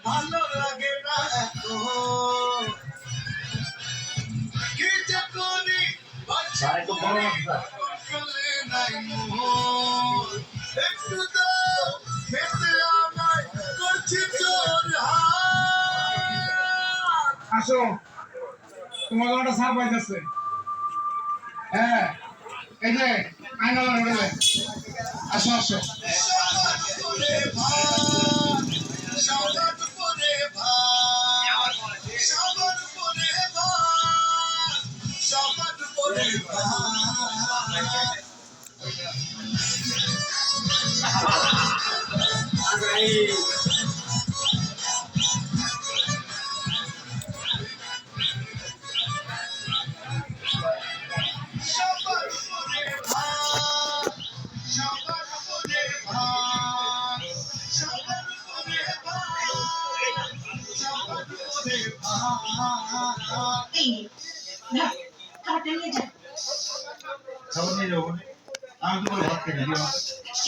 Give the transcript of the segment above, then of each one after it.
ভালো লাগে না কি যে করি একটু তো খেতে আমায় করছি তোর আসো তোমার একটা সারপ্রাইজ আছে। হ্যাঁ এই যে আয়না হোটেলে আসো আসো।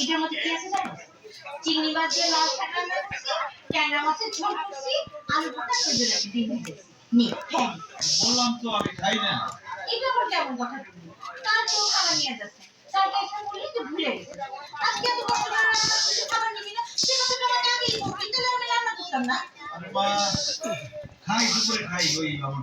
এটার মধ্যে কি আছে জানো? চিংড়ি মাছ দিয়ে লাল শাক রান্না করছি, ট্যাংরা মাছের ঝোল করছি, আলু ভর্তা সজনে ডিম ভেজেছি। নে হ্যাঁ বললাম তো আমি খাই না। এটা আবার কেমন কথা বললি? কাল কেউ খাবার নিয়ে যাচ্ছে, কালকে এসে বললি তুই ভুলে গেছিস। আজকে এত কষ্ট করে রান্না করছিস, খাবার নিবি না, সে কথা তো আমাকে আগেই বলবি, তাহলে আমি রান্না করতাম না। আরে মা খাই দুপুরে খাই ওই আমার